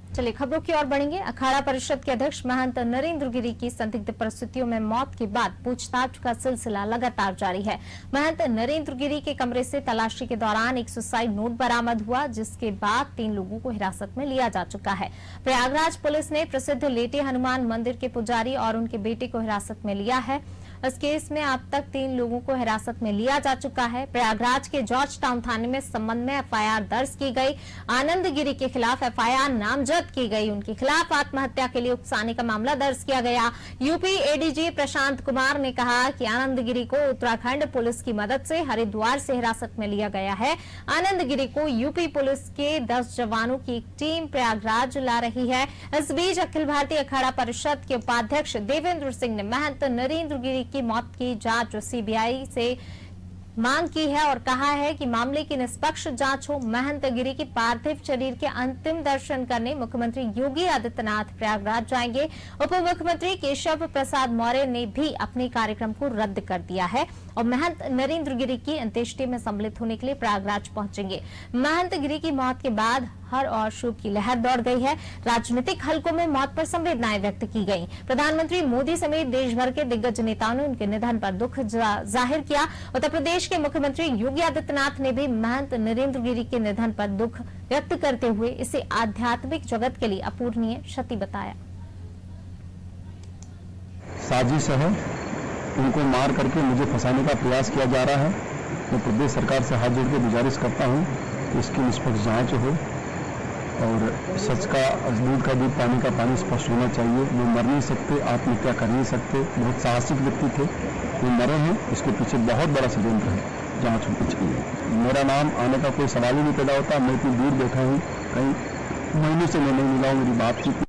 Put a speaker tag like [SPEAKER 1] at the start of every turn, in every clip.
[SPEAKER 1] चलिए खबरों की ओर बढ़ेंगे। अखाड़ा परिषद के अध्यक्ष महंत नरेंद्र गिरी की संदिग्ध परिस्थितियों में मौत के बाद पूछताछ का सिलसिला लगातार जारी है। महंत नरेंद्र गिरी के कमरे से तलाशी के दौरान एक सुसाइड नोट बरामद हुआ, जिसके बाद 3 लोगों को हिरासत में लिया जा चुका है। प्रयागराज पुलिस ने प्रसिद्ध लेटे हनुमान मंदिर के पुजारी और उनके बेटे को हिरासत में लिया है। इस केस में अब तक 3 लोगों को हिरासत में लिया जा चुका है। प्रयागराज के जॉर्ज टाउन थाने में इस संबंध में एफआईआर दर्ज की गई। आनंद गिरी के खिलाफ एफआईआर नामजद की गई। उनके खिलाफ आत्महत्या के लिए उकसाने का मामला दर्ज किया गया। यूपी एडीजी प्रशांत कुमार ने कहा कि आनंद गिरी को उत्तराखंड पुलिस की मदद से हरिद्वार से हिरासत में लिया गया है। आनंद गिरी को यूपी पुलिस के 10 जवानों की एक टीम प्रयागराज ला रही है। इस बीच अखिल भारतीय अखाड़ा परिषद के उपाध्यक्ष देवेंद्र सिंह ने महंत नरेंद्र गिरी की मौत की जांच सीबीआई से मांग की है और कहा है कि मामले की निष्पक्ष जांच हो। महंत गिरी की पार्थिव शरीर के अंतिम दर्शन करने मुख्यमंत्री योगी आदित्यनाथ प्रयागराज जाएंगे। उप मुख्यमंत्री केशव प्रसाद मौर्य ने भी अपने कार्यक्रम को रद्द कर दिया है और महंत नरेंद्र गिरी की अंत्येष्टि में सम्मिलित होने के लिए प्रयागराज पहुंचेंगे। महंत गिरी की मौत के बाद हर और शोक की लहर दौड़ गई है। राजनीतिक हलकों में मौत पर संवेदनाएं व्यक्त की गई। प्रधानमंत्री मोदी समेत देश भर के दिग्गज नेताओं ने उनके निधन पर दुख जाहिर किया। उत्तर प्रदेश के मुख्यमंत्री योगी आदित्यनाथ ने भी महंत नरेंद्र गिरी के निधन पर दुख व्यक्त करते हुए इसे आध्यात्मिक जगत के लिए अपूरणीय क्षति बताया।
[SPEAKER 2] साजिश है, उनको मार करके मुझे फंसाने का प्रयास किया जा रहा है। मैं प्रदेश सरकार से हाथ जोड़ के गुजारिश करता हूं कि इसकी निष्पक्ष जांच हो और सच का दूध का दूध, पानी का पानी स्पष्ट होना चाहिए। वो मर नहीं सकते, आत्महत्या कर नहीं सकते। बहुत साहसिक व्यक्ति थे, वो मरे हैं। इसके पीछे बहुत बड़ा षड्यंत्र है, जांच होनी चाहिए। मेरा नाम आने का कोई सवाल ही नहीं पैदा होता। मैं इतनी दूर बैठा हूँ, कई महीनों से मैं नहीं मिला हूँ, मेरी बातचीत।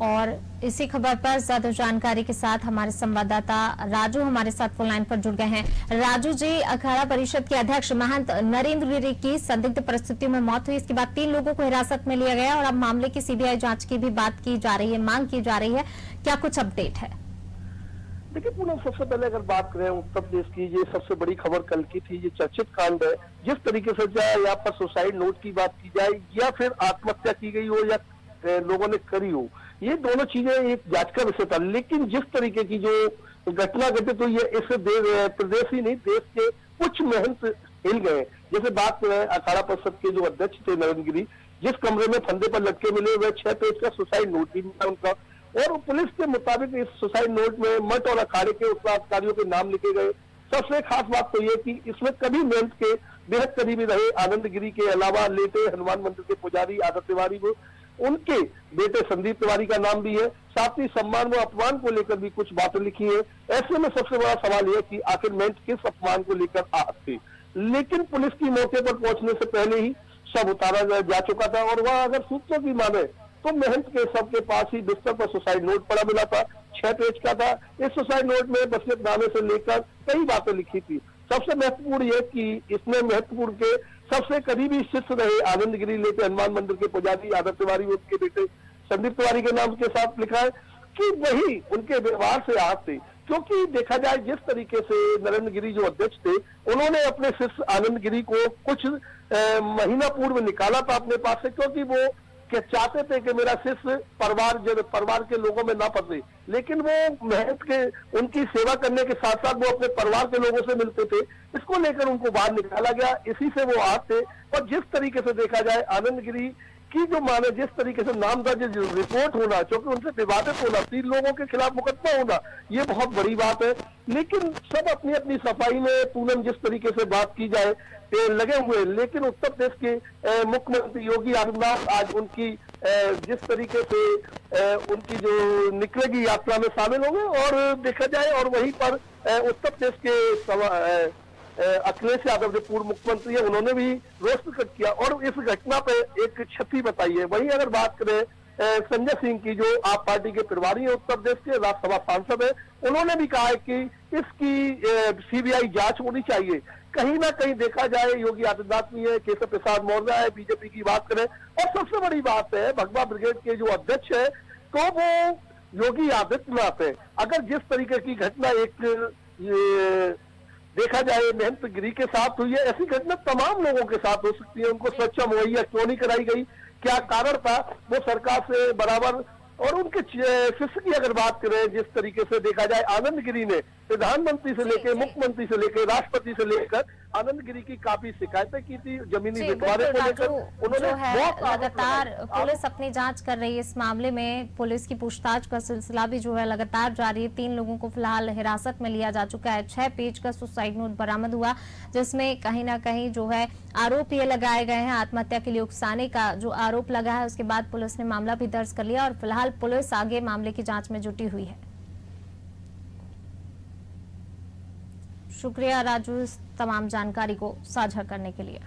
[SPEAKER 1] और इसी खबर पर ज्यादा जानकारी के साथ हमारे संवाददाता राजू हमारे साथ फोन लाइन पर जुड़ गए हैं। राजू जी, अखाड़ा परिषद के अध्यक्ष महंत नरेंद्र गिरी की संदिग्ध परिस्थितियों में मौत हुई, इसके बाद 3 लोगों को हिरासत में लिया गया और अब मामले की सीबीआई जांच की भी बात की जा रही है, मांग की जा रही है। क्या कुछ अपडेट है?
[SPEAKER 3] देखिए पूनम, सबसे पहले अगर बात करें उत्तर प्रदेश की, ये सबसे बड़ी खबर कल की थी। ये चर्चित कांड है। जिस तरीके से चाहे यहाँ पर सुसाइड नोट की बात की जाए या फिर आत्महत्या की गई हो या लोगों ने करी हो, ये दोनों चीजें एक जांच का विषय था। लेकिन जिस तरीके की जो घटना घटित हुई है, इससे प्रदेश ही नहीं देश के कुछ महंत हिल गए। जैसे बात करें अखाड़ा परिषद के जो अध्यक्ष थे नरेंद्र गिरी, जिस कमरे में फंदे पर लटके मिले, वह 6 पेज का सुसाइड नोट भी मिला उनका। और पुलिस के मुताबिक इस सुसाइड नोट में मठ और अखाड़े के उत्तराधिकारियों के नाम लिखे गए। सबसे खास बात तो ये कि इसमें कभी महंत के बेहद करीबी रहे आनंद गिरी के अलावा लेटे हनुमान मंदिर के पुजारी आदत तिवारी को, उनके बेटे संदीप तिवारी का नाम भी है। साथ ही सम्मान व अपमान को लेकर भी कुछ बातें लिखी है। ऐसे में सबसे बड़ा सवाल यह कि आखिर महंत किस अपमान को लेकर आहत थे। लेकिन पुलिस की मौके पर पहुंचने से पहले ही शव उतारा जा चुका था और वह अगर सूत्रों की माने तो महंत के शव के पास ही बिस्तर पर सुसाइड नोट पड़ा मिला था। 6 पेज का था। इस सुसाइड नोट में वसीयतनामे से लेकर कई बातें लिखी थी। सबसे महत्वपूर्ण यह कि इसमें महत्वपूर्ण के सबसे करीबी शिष्य रहे आनंद गिरी लेटे हनुमान मंदिर के पुजारी आदत तिवारी, उनके बेटे संदीप तिवारी के नाम के साथ लिखा है कि वही उनके व्यवहार से आहत थे। क्योंकि देखा जाए जिस तरीके से नरेंद्र गिरी जो अध्यक्ष थे, उन्होंने अपने शिष्य आनंद गिरी को कुछ महीना पूर्व निकाला था अपने पास से, क्योंकि वो चाहते थे कि मेरा शिष्य परिवार के लोगों में ना फंसे। लेकिन वो महंत के उनकी सेवा करने के साथ साथ वो अपने परिवार के लोगों से मिलते थे। इसको लेकर उनको बाहर निकाला गया। इसी से वो आहत थे। और जिस तरीके से देखा जाए आनंद गिरी की जो माने जिस तरीके से नामदर्ज रिपोर्ट होना, क्योंकि उनसे विवादित होना, 3 लोगों के खिलाफ मुकदमा होना, ये बहुत बड़ी बात है। लेकिन सब अपनी अपनी सफाई में पूनम जिस तरीके से बात की जाए लगे हुए। लेकिन उत्तर प्रदेश के मुख्यमंत्री योगी आदित्यनाथ आज उनकी जिस तरीके से उनकी जो निकलेगी यात्रा में शामिल होंगे और देखा जाए और वहीं पर उत्तर प्रदेश के अखिलेश यादव जो पूर्व मुख्यमंत्री है, उन्होंने भी रोष प्रकट किया और इस घटना पे एक क्षति बताई है। वहीं अगर बात करें संजय सिंह की, जो आप पार्टी के प्रभारी है उत्तर प्रदेश के, राज्यसभा सांसद है, उन्होंने भी कहा है कि इसकी सीबीआई जांच होनी चाहिए। कहीं ना कहीं देखा जाए योगी आदित्यनाथ भी है, केशव प्रसाद मौर्य है, बीजेपी की बात करें, और सबसे बड़ी बात है भगवा ब्रिगेड के जो अध्यक्ष है तो वो योगी आदित्यनाथ है। अगर जिस तरीके की घटना एक देखा जाए मेहनतगिरी के साथ हुई है। ऐसी घटना तमाम लोगों के साथ हो सकती है। उनको सुरक्षा मुहैया क्यों नहीं कराई गई, क्या कारण था, वो सरकार से बराबर। और उनके शिष्य की अगर बात करें, जिस तरीके से देखा जाए आनंद गिरी ने प्रधानमंत्री से लेकर मुख्यमंत्री से लेकर राष्ट्रपति से लेकर आनंद गिरी की काफी शिकायतें की थी जमीनी बंटवारे को लेकर।
[SPEAKER 1] उन्होंने लगातार पुलिस अपनी जांच कर रही है इस मामले में। पुलिस की पूछताछ का सिलसिला भी जो है लगातार जारी है। 3 लोगों को फिलहाल हिरासत में लिया जा चुका है। 6 पेज का सुसाइड नोट बरामद हुआ, जिसमें कहीं ना कहीं जो है आरोप ये लगाए गए हैं, आत्महत्या के लिए उकसाने का जो आरोप लगा है। उसके बाद पुलिस ने मामला भी दर्ज कर लिया और फिलहाल पुलिस आगे मामले की जांच में जुटी हुई है। शुक्रिया राजू इस तमाम जानकारी को साझा करने के लिए।